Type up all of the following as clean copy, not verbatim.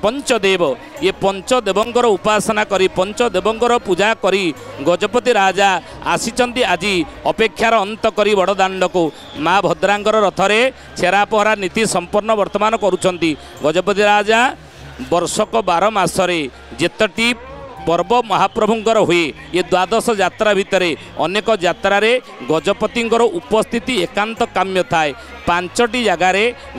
पंचदेव ये पंचदेवंकर उपासना करी पंचदेवंकर पूजा करी गजपति राजा आसीचंती आज अपेक्षार अंत करी बड़दाण्ड को माँ भद्रांकर रथरे छेरा पहरा नीति संपन्न वर्तमान करुछंती। गजपति राजा वर्षक 12 मासरे जेतटी पर्व महाप्रभुंकर हुए ये द्वादश यात्रा भितरे अनेक यात्रा गजपतिंकर उपस्थिति एकांत काम्य थाए। 5टी जगार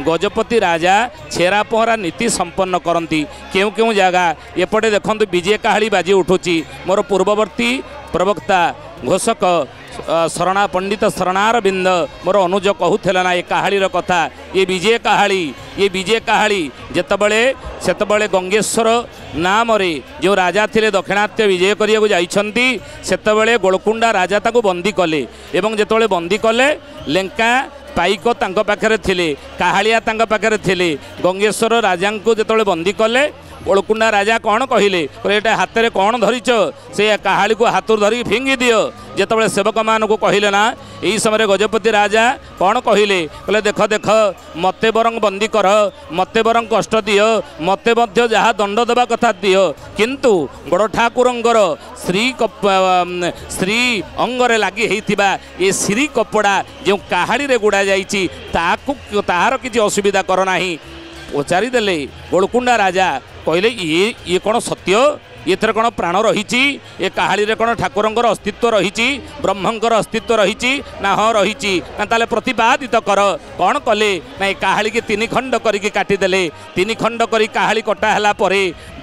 गजपति राजा छेरा पहरा नीति संपन्न करती। क्यों क्यों जगह एपटे देखो विजय काहाली बाजी उठुची। मोर पूर्ववर्ती प्रवक्ता घोषक शरणा पंडित शरणार बिंद मोर अनुज कहूला ना ये काहालीर कथा। ये विजय काहाली जेतबले सेतबले गंगेश्वर नाम रे जो राजा थिले दक्षिणात्य विजय करिया जाइछंती सेतबले गोलकुंडा राजा ताको बंदी कले एवं जेतबले बंदी कले लेंका पाइक तांको पाखरे थिले काहालिया तांको पाखरे थिले। गंगेश्वर राजा को जेतबले बंदी कले गोलकुंडा राजा कौन कहले एटा हाथ में कौन धरीच से काहाली को हाथ धरिक फिंगी दियो। जेतबले सेवक मान को कहले ना यही समय गजपति राजा कौन कहले कहले देख देख मते बरंग बंदी कर मते बरंग कष्ट दियो मते मध्य जहाँ दंड देवा कथा दियो किंतु बड़ ठाकुरंगर श्री अंगरे लगी होइथिबा ये श्री कपड़ा जो काहाड़ी रे गुड़ा जाइछि ताहार किछि असुविधा कर नाही। पचारि देले गोलकुंडा राजा कहले ये कौन सत्य ये कौन प्राण रही ये काहाली रे कौन ठाकुरंकर अस्तित्व रही ब्रह्मंकर अस्तित्व रही ना हाँ रही ना ताले प्रतिपादित कर कौन कले ना काहाली के 3 खंड करके काटिदेले 3 खंड करी काहाली कटाला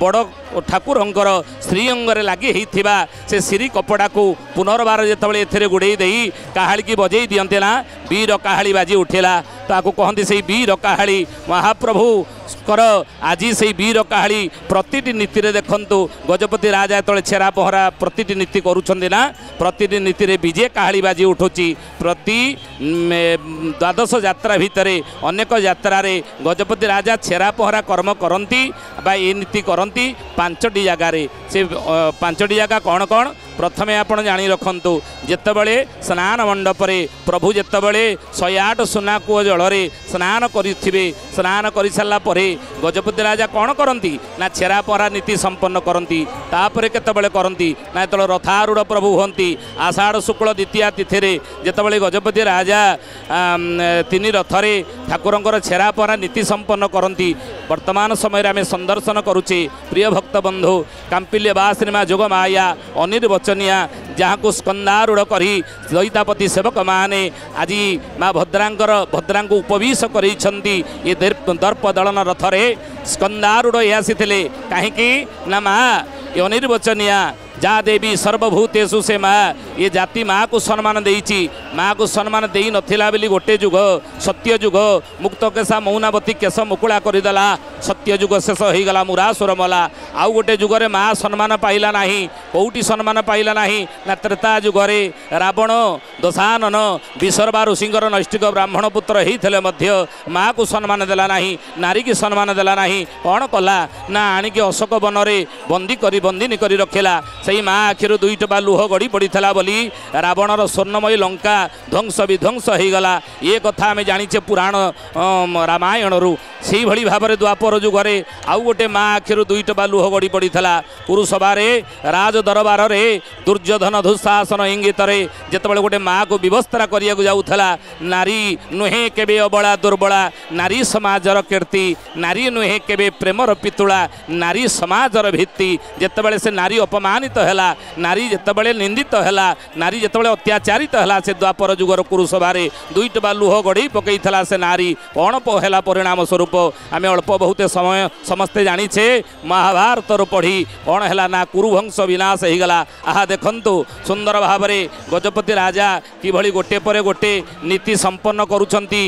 बड़ ठाकुरंकर श्री अंगरे लगी होइथिबा से श्री कपड़ा को पुनर्बार जेतबले एथरे गुड़े देई काहाली की बजई दियंते ना वीर काहाली बाजी उठेला ताको कहंती से वीर काहाली महाप्रभु कर आज से वीर काहाली प्रतिटी नीति रे देखंतु गजपति राजा तले छेरा पहरा प्रतिटी नीति करूछंदी ना प्रतिटी नीति रे विजय काहाली बाजी उठुची। प्रति द्वादश यात्रा भितरे अनेक यात्रा रे गजपति राजा छेरा पहरा कर्म करंती बा ए नीति करंती 5टी जगार से 5टी जगह कौन कौन प्रथमे आपण जानी रखंतु जेतबले स्नान मंडपरे प्रभु जेतबले 108 सुना कूଅ जलरे स्नान करिथिबे स्नान करि सारला परे गजपति राजा कौन करती ना छेरा पहरा नीति संपन्न करती। तापरे केतबले करती ना जेतबले रथारूढ़ प्रभु होती आषाढ़ शुक्ल द्वितीया तिथि जेतबले गजपति राजा 3 रथरे ठाकुरंकर छेरा पहरा नीति संपन्न करती। वर्तमान समय आम संदर्शन करुचे प्रिय भक्त बंधु कांपिल्य बासिनीमा जोग माया अनिर्वचनिया जहाँ को स्कंदारूढ़ करी दैतापति सेवक माने आज माँ भद्रां को उपवेश करैछंती ये दर्प दलन रथरे स्कंदारूढ़ आसी कहीं ना माँ ये अनिर्वचनिया जा देवी सर्वभूतेषु से माँ ये जाति माँ को सम्मान देइछि माँ को सम्मान देई नथिला बेली गोटे जुग सत्य जुग मुक्त केशा मौनावती केश मुकुला करदेला सत्य जुग शेष हो गला मुरासुर मला आउ गोटे जुगरे माँ सम्मान पाइला नाही कौटी सम्मान पाइला नाही ना त्रेता जुगरे रावण दशानन विसर्वा ऋषिंकर नैष्टिक ब्राह्मण पुत्र होइथिले मध्य माँ को सम्मान देला नाही नारी की सम्मान देला नाही कौन कला ना आणिके अशोक बनरे बंदिनी करी रखिला से माँ आखिर 2 टोपा लुह गड़ी पड़ता बोली रावणर स्वर्णमयी लंका ध्वंस विध्वंस हो गला। ये कथा आम जाचे पुराण रामायण रू से भली भाव में द्वापर जुगरे आउ गोटे माँ आखिर 2 टोपा लुह गड़ी पड़ता पुरुषभारे राज दरबार में दुर्योधन दुशासन इंगित जितेबाला गोटे माँ को व्यवस्था करिया जाऊला नारी नुहे केबे अबला दुर्बला नारी समाजर कीर्ति नारी नुहे केबे प्रेमर पितुला नारी समाजर भित्ति जितेबाला से नारी अपमानित है नारी जितेबाला निंदित है नारी जितेबाला अत्याचारित है से द्वापर जुगर पुरुषभारे 2 टोपा लुह गढ़ी पकई से नारी कौन है परिणाम स्वरूप आम अल्प बहुत समय समस्ते जाचे महाभारत पढ़ी कौन है ना कुरुवंश विनाश हो गला। आहा देखंतु सुंदर भाव में गजपति राजा किभली गोटे पर गोटे नीति संपन्न करुछंती।